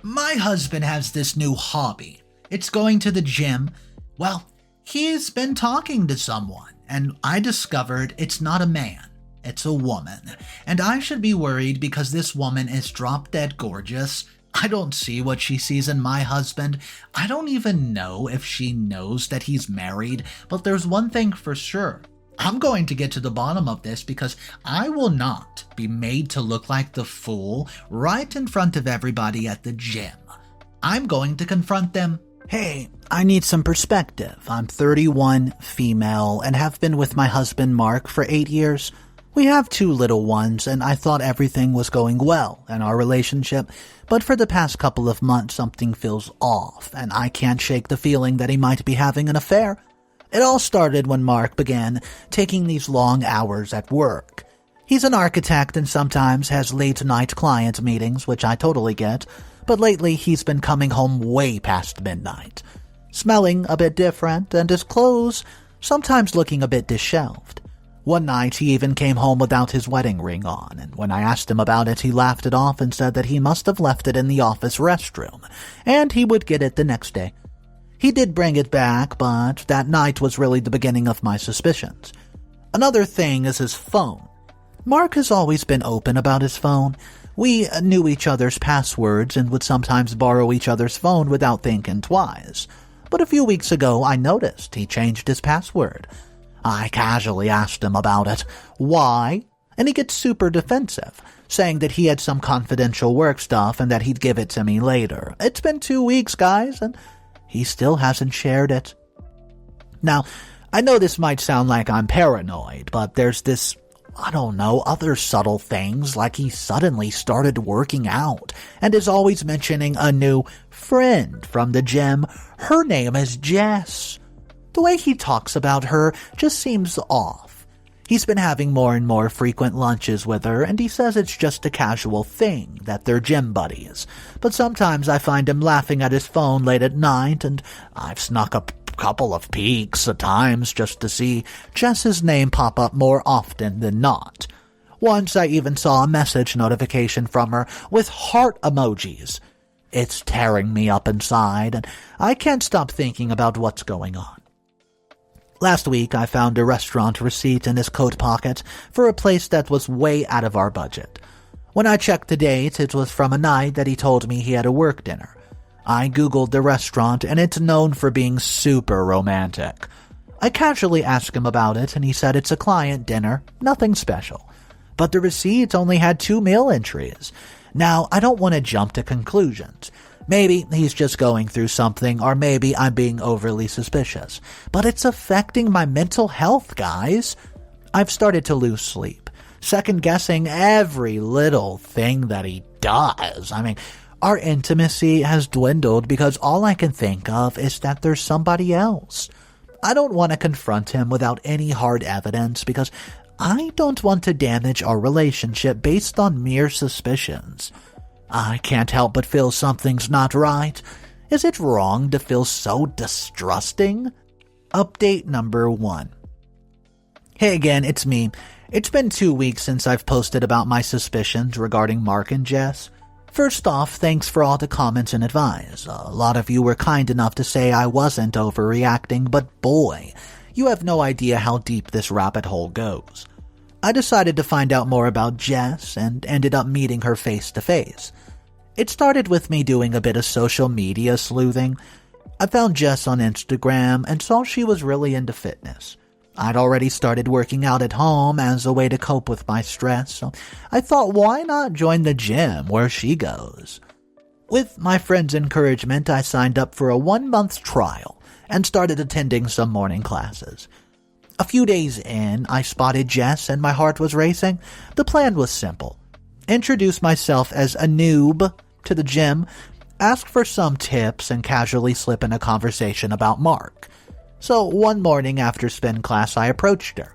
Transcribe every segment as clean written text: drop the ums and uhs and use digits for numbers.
My husband has this new hobby. It's going to the gym. Well, he's been talking to someone, and I discovered it's not a man. It's a woman. And I should be worried because this woman is drop-dead gorgeous. I don't see what she sees in my husband. I don't even know if she knows that he's married, but there's one thing for sure. I'm going to get to the bottom of this because I will not be made to look like the fool right in front of everybody at the gym. I'm going to confront them. Hey, I need some perspective. I'm 31, female, and have been with my husband Mark for 8 years. We have 2 little ones, and I thought everything was going well in our relationship, but for the past couple of months something feels off, and I can't shake the feeling that he might be having an affair. It all started when Mark began taking these long hours at work. He's an architect and sometimes has late-night client meetings, which I totally get, but lately he's been coming home way past midnight, smelling a bit different, and his clothes sometimes looking a bit disheveled. One night he even came home without his wedding ring on, and when I asked him about it he laughed it off and said that he must have left it in the office restroom, and he would get it the next day. He did bring it back, but that night was really the beginning of my suspicions. Another thing is his phone. Mark has always been open about his phone. We knew each other's passwords and would sometimes borrow each other's phone without thinking twice. But a few weeks ago I noticed he changed his password. I casually asked him about it. Why? And he gets super defensive, saying that he had some confidential work stuff and that he'd give it to me later. It's been 2 weeks, guys, and he still hasn't shared it. Now, I know this might sound like I'm paranoid, but there's this, other subtle things, like he suddenly started working out and is always mentioning a new friend from the gym. Her name is Jess. The way he talks about her just seems off. He's been having more and more frequent lunches with her, and he says it's just a casual thing, that they're gym buddies. But sometimes I find him laughing at his phone late at night, and I've snuck a couple of peeks at times just to see Jess's name pop up more often than not. Once I even saw a message notification from her with heart emojis. It's tearing me up inside, and I can't stop thinking about what's going on. Last week, I found a restaurant receipt in his coat pocket for a place that was way out of our budget. When I checked the date, it was from a night that he told me he had a work dinner. I googled the restaurant, and it's known for being super romantic. I casually asked him about it, and he said it's a client dinner, nothing special. But the receipt only had 2 meal entries. Now, I don't want to jump to conclusions. Maybe he's just going through something, or maybe I'm being overly suspicious. But it's affecting my mental health, guys. I've started to lose sleep, second-guessing every little thing that he does. Our intimacy has dwindled because all I can think of is that there's somebody else. I don't want to confront him without any hard evidence because I don't want to damage our relationship based on mere suspicions. I can't help but feel something's not right. Is it wrong to feel so distrusting? Update number 1. Hey again, it's me. It's been 2 weeks since I've posted about my suspicions regarding Mark and Jess. First off, thanks for all the comments and advice. A lot of you were kind enough to say I wasn't overreacting, but boy, you have no idea how deep this rabbit hole goes. I decided to find out more about Jess and ended up meeting her face to face. It started with me doing a bit of social media sleuthing. I found Jess on Instagram and saw she was really into fitness. I'd already started working out at home as a way to cope with my stress, so I thought why not join the gym where she goes. With my friend's encouragement, I signed up for a 1-month trial and started attending some morning classes. A few days in, I spotted Jess and my heart was racing. The plan was simple. Introduce myself as a noob to the gym, ask for some tips, and casually slip in a conversation about Mark. So one morning after spin class, I approached her.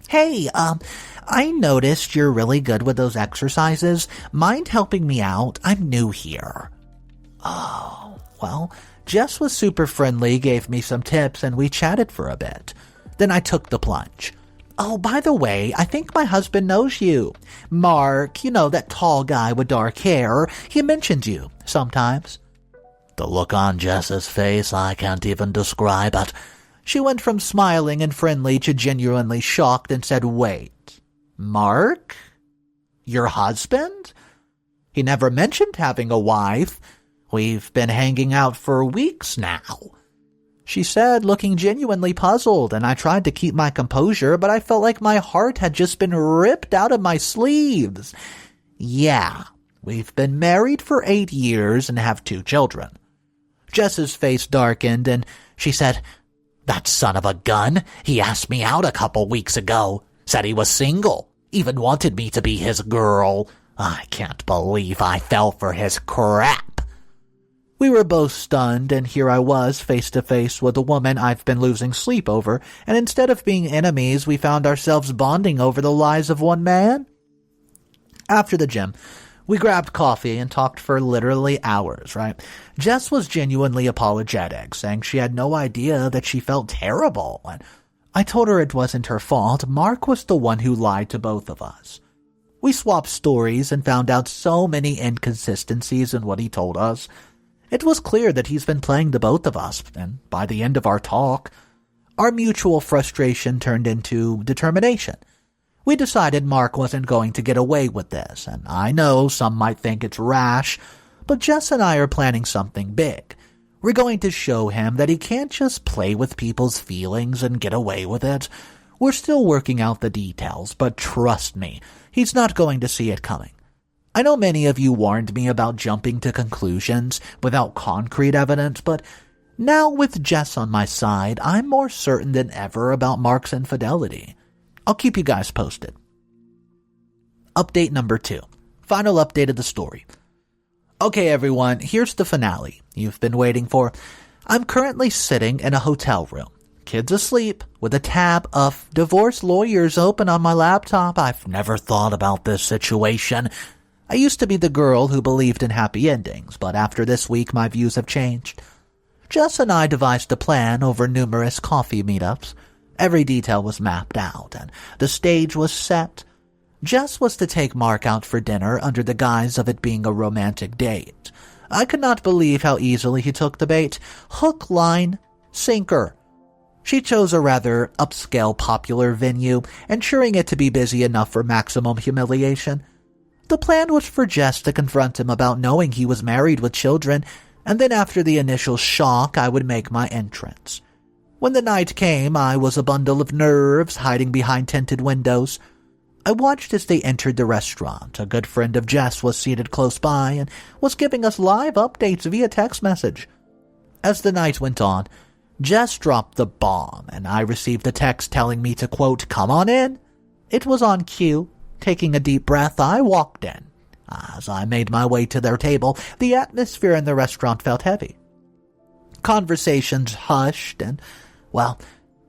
Hey, I noticed you're really good with those exercises. Mind helping me out? I'm new here. Oh, well, Jess was super friendly, gave me some tips, and we chatted for a bit. Then I took the plunge. Oh, by the way, I think my husband knows you. Mark, that tall guy with dark hair. He mentions you sometimes. The look on Jess's face, I can't even describe it. She went from smiling and friendly to genuinely shocked and said, Wait, Mark? Your husband? He never mentioned having a wife. We've been hanging out for weeks now. She said, looking genuinely puzzled, and I tried to keep my composure, but I felt like my heart had just been ripped out of my sleeves. Yeah, we've been married for 8 years and have 2 children. Jess's face darkened, and she said, That son of a gun, he asked me out a couple weeks ago, said he was single, even wanted me to be his girl. I can't believe I fell for his crap. We were both stunned, and here I was, face to face with a woman I've been losing sleep over, and instead of being enemies, we found ourselves bonding over the lies of one man. After the gym, we grabbed coffee and talked for literally hours, right? Jess was genuinely apologetic, saying she had no idea that she felt terrible, and I told her it wasn't her fault. Mark was the one who lied to both of us. We swapped stories and found out so many inconsistencies in what he told us. It was clear that he's been playing the both of us, and by the end of our talk, our mutual frustration turned into determination. We decided Mark wasn't going to get away with this, and I know some might think it's rash, but Jess and I are planning something big. We're going to show him that he can't just play with people's feelings and get away with it. We're still working out the details, but trust me, he's not going to see it coming. I know many of you warned me about jumping to conclusions without concrete evidence, but now with Jess on my side, I'm more certain than ever about Mark's infidelity. I'll keep you guys posted. Update number 2. Final update of the story. Okay, everyone, here's the finale you've been waiting for. I'm currently sitting in a hotel room, kids asleep, with a tab of divorce lawyers open on my laptop. I've never thought about this situation. I used to be the girl who believed in happy endings, but after this week my views have changed. Jess and I devised a plan over numerous coffee meetups. Every detail was mapped out, and the stage was set. Jess was to take Mark out for dinner under the guise of it being a romantic date. I could not believe how easily he took the bait. Hook, line, sinker. She chose a rather upscale popular venue, ensuring it to be busy enough for maximum humiliation. The plan was for Jess to confront him about knowing he was married with children, and then after the initial shock, I would make my entrance. When the night came, I was a bundle of nerves hiding behind tinted windows. I watched as they entered the restaurant. A good friend of Jess was seated close by and was giving us live updates via text message. As the night went on, Jess dropped the bomb, and I received a text telling me to, quote, come on in. It was on cue. Taking a deep breath, I walked in. As I made my way to their table, the atmosphere in the restaurant felt heavy. Conversations hushed and,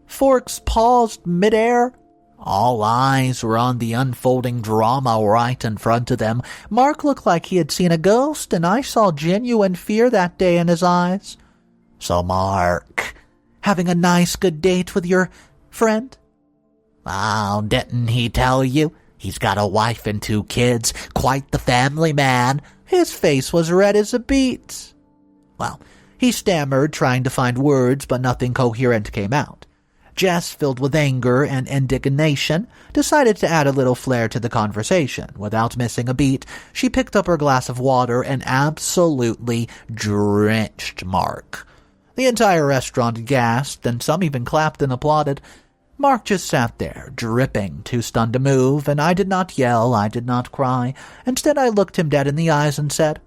forks paused midair. All eyes were on the unfolding drama right in front of them. Mark looked like he had seen a ghost, and I saw genuine fear that day in his eyes. So, Mark, having a nice good date with your friend? Oh, didn't he tell you? He's got a wife and 2 kids, quite the family man. His face was red as a beet. He stammered, trying to find words, but nothing coherent came out. Jess, filled with anger and indignation, decided to add a little flair to the conversation. Without missing a beat, she picked up her glass of water and absolutely drenched Mark. The entire restaurant gasped, and some even clapped and applauded. Mark just sat there, dripping, too stunned to move, and I did not yell, I did not cry. Instead, I looked him dead in the eyes and said,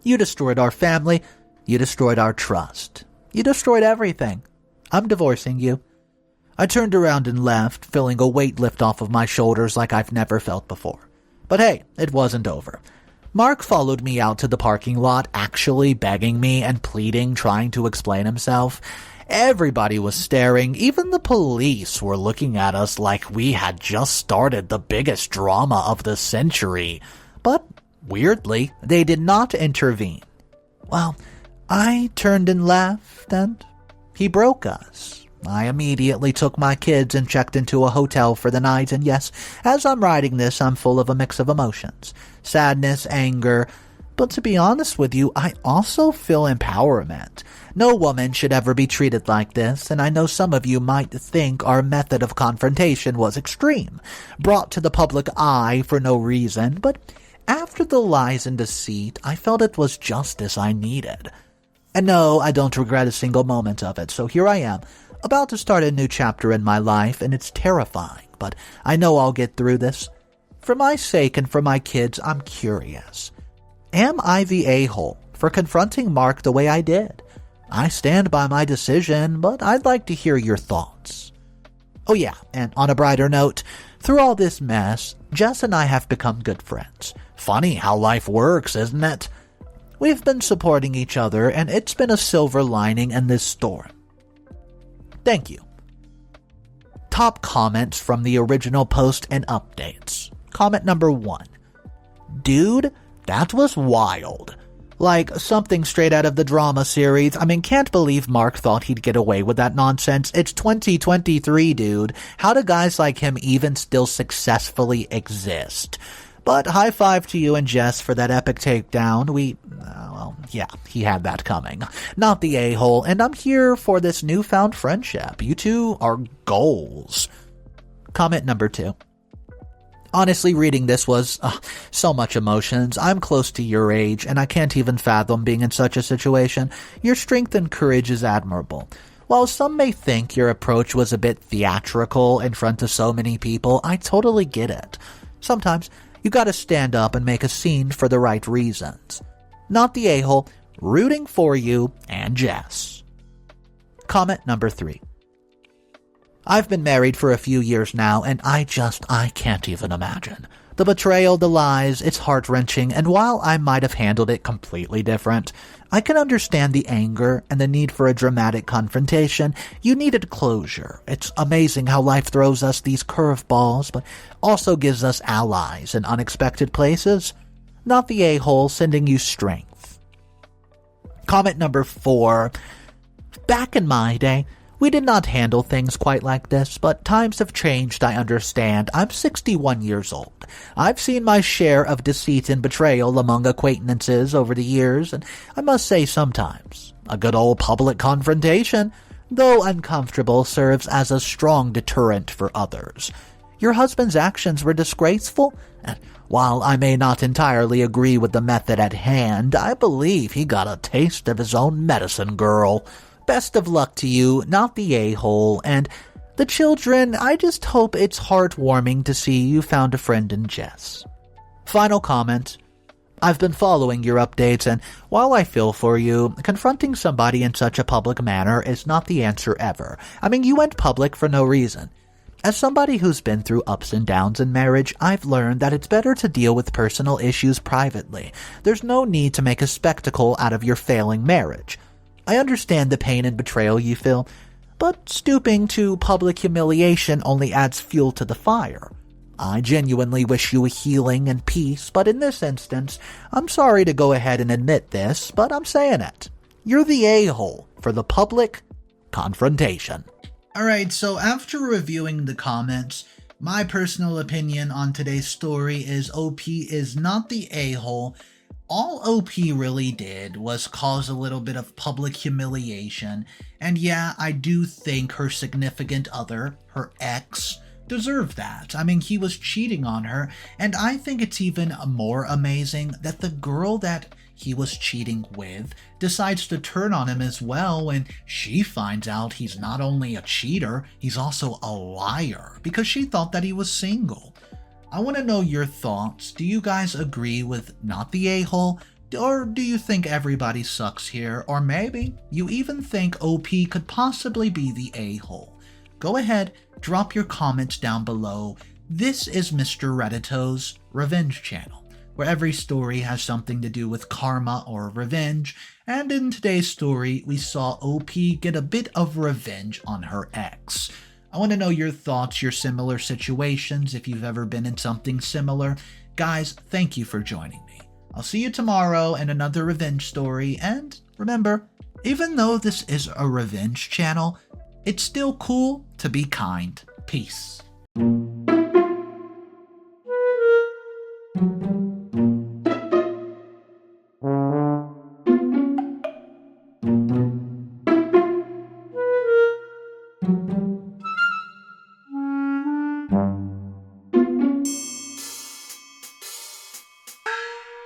You destroyed our family. You destroyed our trust. You destroyed everything. I'm divorcing you. I turned around and left, feeling a weight lift off of my shoulders like I've never felt before. But hey, it wasn't over. Mark followed me out to the parking lot, actually begging me and pleading, trying to explain himself. Everybody was staring. Even the police were looking at us like we had just started the biggest drama of the century. But, weirdly, they did not intervene. I turned and left, and he broke us. I immediately took my kids and checked into a hotel for the night, and yes, as I'm writing this, I'm full of a mix of emotions. Sadness, anger, but to be honest with you, I also feel empowerment. No woman should ever be treated like this, and I know some of you might think our method of confrontation was extreme, brought to the public eye for no reason, but after the lies and deceit, I felt it was justice I needed. And no, I don't regret a single moment of it, so here I am, about to start a new chapter in my life, and it's terrifying, but I know I'll get through this. For my sake and for my kids, I'm curious. Am I the a-hole for confronting Mark the way I did? I stand by my decision, but I'd like to hear your thoughts. Oh yeah, and on a brighter note, through all this mess, Jess and I have become good friends. Funny how life works, isn't it? We've been supporting each other, and it's been a silver lining in this storm. Thank you. Top comments from the original post and updates. Comment number 1. Dude, that was wild. Like something straight out of the drama series. I mean, can't believe Mark thought he'd get away with that nonsense. It's 2023, dude. How do guys like him even still successfully exist? But high five to you and Jess for that epic takedown. Yeah, he had that coming. Not the a-hole, and I'm here for this newfound friendship. You two are goals. Comment number 2. Honestly, reading this was so much emotions. I'm close to your age, and I can't even fathom being in such a situation. Your strength and courage is admirable. While some may think your approach was a bit theatrical in front of so many people, I totally get it. Sometimes you gotta stand up and make a scene for the right reasons. Not the a-hole, rooting for you and Jess. Comment number 3. I've been married for a few years now, and I can't even imagine. The betrayal, the lies, it's heart-wrenching, and while I might have handled it completely different, I can understand the anger and the need for a dramatic confrontation. You needed closure. It's amazing how life throws us these curveballs, but also gives us allies in unexpected places. Not the a-hole, sending you strength. Comment number 4. Back in my day, we did not handle things quite like this, but times have changed, I understand. I'm 61 years old. I've seen my share of deceit and betrayal among acquaintances over the years, and I must say sometimes a good old public confrontation, though uncomfortable, serves as a strong deterrent for others. Your husband's actions were disgraceful, and while I may not entirely agree with the method at hand, I believe he got a taste of his own medicine, girl. Best of luck to you, not the a-hole, and the children, I just hope it's heartwarming to see you found a friend in Jess. Final comment. I've been following your updates, and while I feel for you, confronting somebody in such a public manner is not the answer ever. I mean, you went public for no reason. As somebody who's been through ups and downs in marriage, I've learned that it's better to deal with personal issues privately. There's no need to make a spectacle out of your failing marriage. I understand the pain and betrayal you feel, but stooping to public humiliation only adds fuel to the fire. I genuinely wish you a healing and peace, but in this instance, I'm sorry to go ahead and admit this, but I'm saying it. You're the a-hole for the public confrontation. Alright, so after reviewing the comments, my personal opinion on today's story is OP is not the a-hole. All OP really did was cause a little bit of public humiliation, and yeah, I do think her significant other, her ex, deserved that. I mean, he was cheating on her, and I think it's even more amazing that the girl that he was cheating with decides to turn on him as well when she finds out he's not only a cheater, he's also a liar, because she thought that he was single. I want to know your thoughts. Do you guys agree with not the a-hole? Or do you think everybody sucks here? Or maybe you even think OP could possibly be the a-hole? Go ahead, drop your comments down below. This is Mr. Reddito's Revenge channel, where every story has something to do with karma or revenge, and in today's story, we saw OP get a bit of revenge on her ex. I want to know your thoughts, your similar situations, if you've ever been in something similar. Guys, thank you for joining me. I'll see you tomorrow in another revenge story, and remember, even though this is a revenge channel, It's still cool to be kind. Peace.